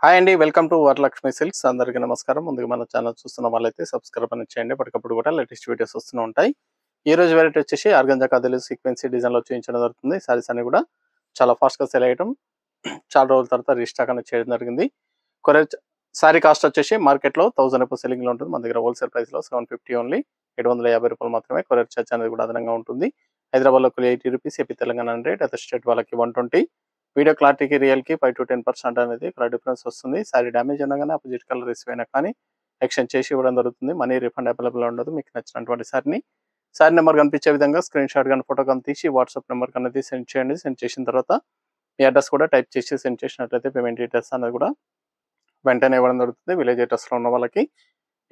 Hi అండి. Welcome to Varalakshmi silks. అందరికీ నమస్కారం. ముందుగా మన ఛానల్ చూస్తున్న వాళ్ళైతే సబ్స్క్రైబ్ అని చేయండి. ఎప్పటికప్పుడు కూడా లేటెస్ట్ వీడియోస్ వస్తూనే ఉంటాయి. ఈ రోజు వెరైటీ వచ్చేసి ఆర్గంజా కథలు సీక్వెన్సీ డిజైన్లో చూపించడం జరుగుతుంది. సారీస్ అన్ని కూడా చాలా ఫాస్ట్గా సెల్ అయ్యడం, చాలా రోజుల తర్వాత రీస్టాక్ అనేది చేయడం జరిగింది. కొరియర్ సారీ కాస్ట్ వచ్చేసి మార్కెట్లో 1000 రూపీస్ సెల్లింగ్లో ఉంటుంది. మన దగ్గర హోల్సేల్ ప్రైస్లో 750 ఓన్లీ, 750 రూపాయలు మాత్రమే. కొరియర్ ఛార్జ్ అనేది కూడా అదనంగా ఉంటుంది. హైదరాబాద్లో 80 rupees, AP Telangana 100, other state వాళ్ళకి 120. వీడియో క్లారిటీకి రియల్కి 5 to 10% అనేది కలర్ డిఫరెన్స్ వస్తుంది. సారీ డ్యామేజ్ అయినా కానీ, అపోజిట్ కలర్ రిసీవ్ అయినా కానీ ఎక్స్చేంజ్ చేసి ఇవ్వడం జరుగుతుంది. మనీ రీఫండ్ అవైలబుల్ ఉండదు. మీకు నచ్చినటువంటి సారీ నెంబర్ కనిపించే విధంగా స్క్రీన్ షాట్ కానీ ఫోటో కానీ తీసి వాట్సాప్ నెంబర్ అనేది సెండ్ చేయండి. సెండ్ చేసిన తర్వాత మీ అడ్రస్ కూడా టైప్ చేసి సెండ్ చేసినట్లయితే పేమెంట్ డీటెయిల్స్ అనేది కూడా వెంటనే ఇవ్వడం జరుగుతుంది. విలేజ్ అడ్రస్లో ఉన్న వాళ్ళకి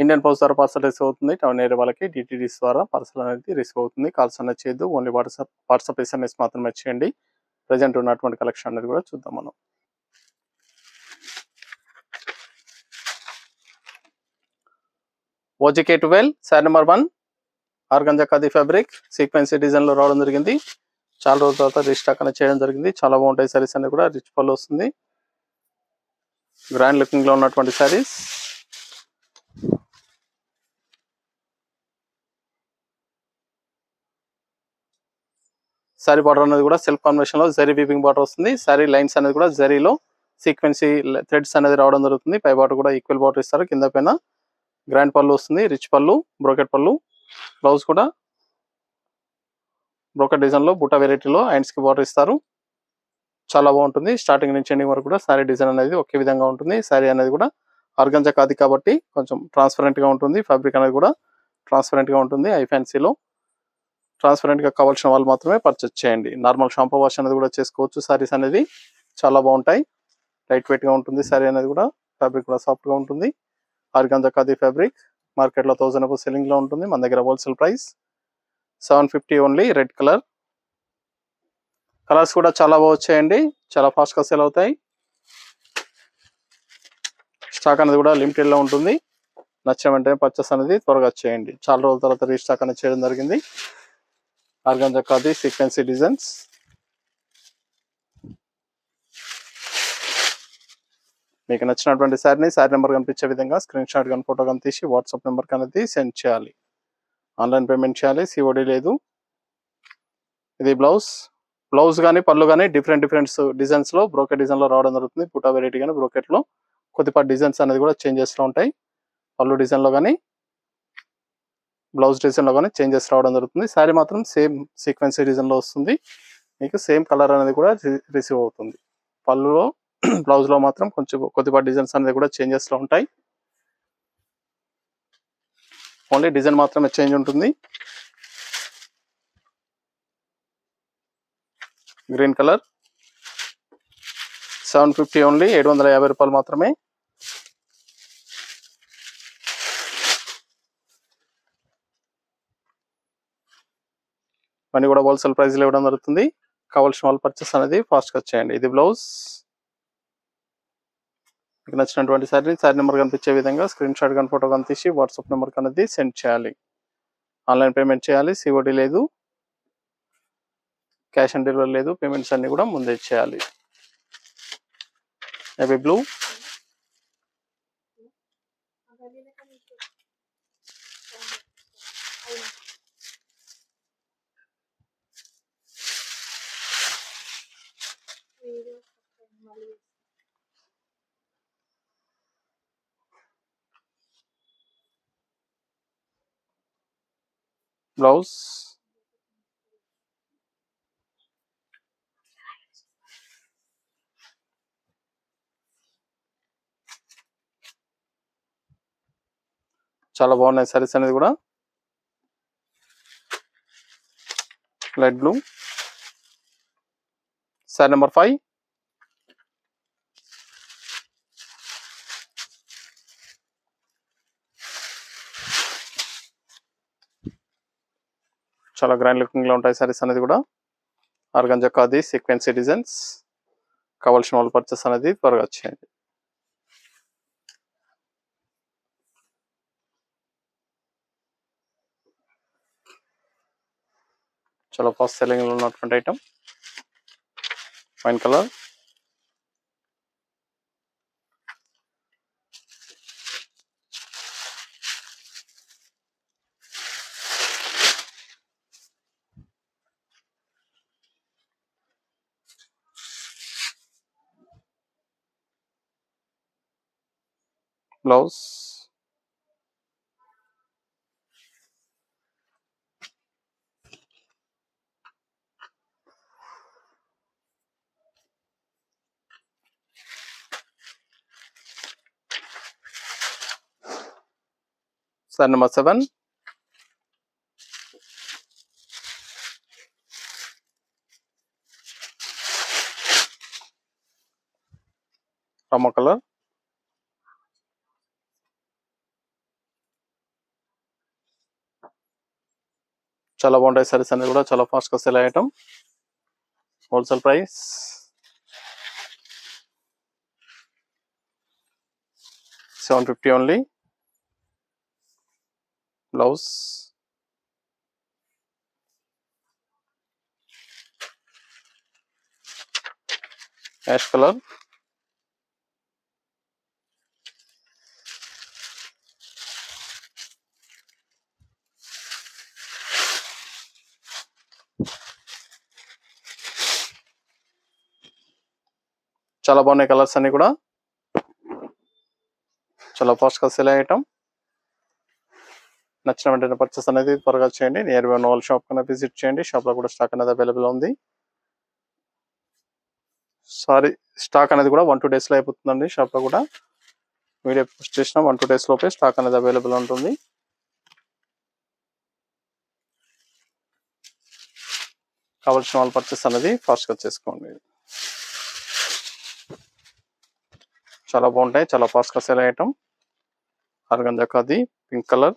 ఇండియన్ పోస్ట్ ద్వారా పార్సల్ రిసీవ్ అవుతుంది. టౌన్ ఏరియా వాళ్ళకి డిటిడిస్ ద్వారా పార్సల్ అనేది రిసీవ్ అవుతుంది. కాల్స్ అనేది చేయొద్దు. ఓన్లీ వాట్సాప్ SMS మాత్రమే చేయండి. ప్రజెంట్ ఉన్నటువంటి కలెక్షన్ అనేది కూడా చూద్దాం మనం. O G K 12 sari number 1 organza khadi fabric sequence డిజైన్లో రావడం జరిగింది. చాలా రోజుల తర్వాత రీస్టాక్ అనేది చేయడం జరిగింది. చాలా బాగుంటాయి సారీస్ అనేది కూడా. రిచ్ పళ్ళు వస్తుంది. గ్రాండ్ లుకింగ్లో ఉన్నటువంటి సారీస్. సారీ బార్డర్ అనేది కూడా సెల్ఫ్ కాంబినేషన్ లో జరీ వీవింగ్ బార్డర్ వస్తుంది. సారీ లైన్స్ అనేది కూడా జరీలో సీక్వెన్సీ థ్రెడ్స్ అనేది రావడం జరుగుతుంది. పై బార్డర్ కూడా ఈక్వల్ బార్డర్ ఇస్తారు. కింద పైన గ్రాండ్ పళ్ళు వస్తుంది. రిచ్ పళ్ళు, బ్రోకెట్ పళ్ళు. బ్లౌజ్ కూడా బ్రోకెట్ డిజైన్ లో బుట్ట వెరైటీలో హ్యాండ్స్ కి బార్డర్ ఇస్తారు. చాలా బాగుంటుంది. స్టార్టింగ్ నుంచి ఎండింగ్ వరకు కూడా సారీ డిజైన్ అనేది ఒకే విధంగా ఉంటుంది. సారీ అనేది కూడా ఆర్గంజా కాది కాబట్టి కొంచెం ట్రాన్స్పరెంట్ గా ఉంటుంది. ఫ్యాబ్రిక్ అనేది కూడా ట్రాన్స్పరెంట్ గా ఉంటుంది. ఐ ఫ్యాన్సీలో ట్రాన్స్పరెంట్ గా కావాల్సిన వాళ్ళు మాత్రమే పర్చేస్ చేయండి. నార్మల్ షాంపూ వాష్ అనేది కూడా చేసుకోవచ్చు. సారీస్ అనేది చాలా బాగుంటాయి. లైట్ వెయిట్ గా ఉంటుంది. సారీ అనేది కూడా ఫ్యాబ్రిక్ కూడా సాఫ్ట్ గా ఉంటుంది. ఆర్గంజా ఖాదీ ఫ్యాబ్రిక్ మార్కెట్ లో 1000 రూపీస్ సెల్లింగ్ లో ఉంటుంది. మన దగ్గర wholesale price 750 only. Red colour. Colours కూడా చాలా బాగా వచ్చాయండి. చాలా ఫాస్ట్ గా సేల్ అవుతాయి. స్టాక్ అనేది కూడా లిమిటెడ్ లో ఉంటుంది. నచ్చిన వెంటనే పర్చేస్ అనేది త్వరగా చేయండి. చాలా రోజుల తర్వాత రీస్టాక్ అనేది చేయడం జరిగింది. Organza khadi sequence designs. మీకు నచ్చినటువంటి సారీ నెంబర్ కనిపించే విధంగా స్క్రీన్ షాట్ కానీ ఫోటో కానీ తీసి వాట్సాప్ నెంబర్ అనేది సెండ్ చేయాలి. ఆన్లైన్ పేమెంట్ చేయాలి. సిఓడి లేదు. ఇది బ్లౌజ్ కానీ పళ్ళు కానీ డిఫరెంట్ డిజైన్స్ లో బ్రోకెట్ డిజైన్ లో రావడం జరుగుతుంది. పుటా వెరైటీ కానీ బ్రోకెట్ లో కొద్దిపాటి డిజైన్స్ అనేది కూడా చేంజెస్ లో ఉంటాయి. పళ్ళు డిజైన్ లో కానీ బ్లౌజ్ డిజైన్ లో కానీ చేంజెస్ రావడం జరుగుతుంది. సారీ మాత్రం సేమ్ సీక్వెన్సీ డిజైన్ లో వస్తుంది. మీకు సేమ్ కలర్ అనేది కూడా రిసీవ్ అవుతుంది. పళ్ళులో బ్లౌజ్ లో మాత్రం కొంచెం కొద్దిపాటి డిజైన్స్ అనేది కూడా చేంజెస్ లో ఉంటాయి. ఓన్లీ డిజైన్ మాత్రమే చేంజ్ ఉంటుంది. Green colour 750 only. 750 రూపాయలు మాత్రమే. ఇవన్నీ కూడా హోల్సేల్ ప్రైస్ లో ఇవ్వడం జరుగుతుంది. కావాల్సిన వాళ్ళు పర్చేస్ అనేది ఫాస్ట్ గా చేయండి. ఇది బ్లౌజ్. మీకు నచ్చినటువంటి సారీ నెంబర్ కనిపించే విధంగా స్క్రీన్ షాట్ కానీ ఫోటో కానీ తీసి వాట్సాప్ నెంబర్ అనేది సెండ్ చేయాలి. ఆన్లైన్ పేమెంట్ చేయాలి. సిఓడి లేదు. క్యాష్ ఆన్ డెలివరీ లేదు. పేమెంట్స్ అన్ని కూడా ముందే చేయాలి. Navy blue. బ్లౌజ్. చాలా బాగున్నాయి సారీస్ అనేది కూడా. Light blue. సారీ నెంబర్ 5. చాలా గ్రాండ్ లుకింగ్ లో ఉంటాయి సారీస్ అనేది కూడా. Organza khadi sequence designs. కావాల్సిన వాళ్ళు పర్చేస్ అనేది త్వరగా చేయండి. చాలా ఫాస్ట్ సెల్లింగ్ లో ఉన్నటువంటి item. Wine colour. Blouse, sari number 7, Rama colour, చాలా బాగుంటాయి సారీస్ అన్ని కూడా, చాలా ఫాస్ట్ గా సేల్ అయ్యటం. Wholesale price 750 only. Blouse, ash colour, చాలా బాగున్నాయి కలర్స్ అన్ని కూడా, చాలా ఫాస్ట్ గా సేల్ అయ్యటం. నచ్చిన వెంటనే పర్చేస్ అనేది త్వరగా చేయండి. నియర్ బై ఉన్న వాళ్ళ షాప్ కన్నా విజిట్ చేయండి. షాప్ లో కూడా స్టాక్ అనేది అవైలబుల్ ఉంది. సారీ, స్టాక్ అనేది కూడా 1-2 days లో అయిపోతుందండి. షాప్ లో కూడా వీడియో పోస్ట్ చేసిన 1-2 days లోపే స్టాక్ అనేది అవైలబుల్ ఉంటుంది. కావాల్సిన వాళ్ళు పర్చేస్ అనేది ఫాస్ట్ గా చేసుకోండి. చాలా బాగుంటాయి, చాలా ఫాస్ట్ గా సేల్ అయ్యటం. Organza khadi, pink colour,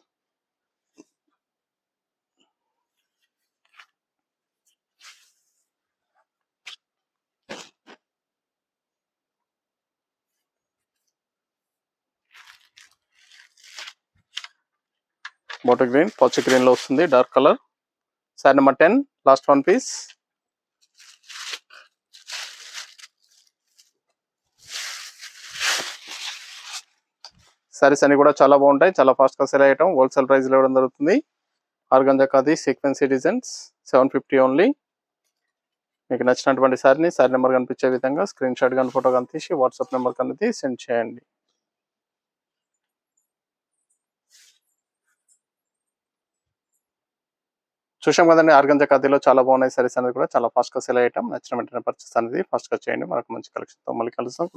bottle green, పచ్చ గ్రీన్ లో వస్తుంది, dark colour. Sari number 10, last 1 piece. Saris అన్ని కూడా చాలా బాగుంటాయి, చాలా ఫాస్ట్ గా సేల్ అయ్యటం. హోల్సేల్ ప్రైస్ లో ఇవ్వడం జరుగుతుంది. Organza khadi sequence designs 750 only. మీకు నచ్చినటువంటి సారీని సారీ నెంబర్ కనిపించే విధంగా స్క్రీన్ షాట్ కానీ ఫోటో కానీ తీసి వాట్సాప్ నెంబర్ అనేది సెండ్ చేయండి. చూసాం కదండి, ఆర్గంజా ఖాదీలో చాలా బాగున్నాయి సారీస్ అనేది కూడా, చాలా ఫాస్ట్ గా సేల్ అయ్యటం. నచ్చిన వెంటనే పర్చేస్ అనేది ఫాస్ట్ గా చేయండి. మనకు మంచి కలెక్షన్ తో మళ్ళీ కలుస్తాం.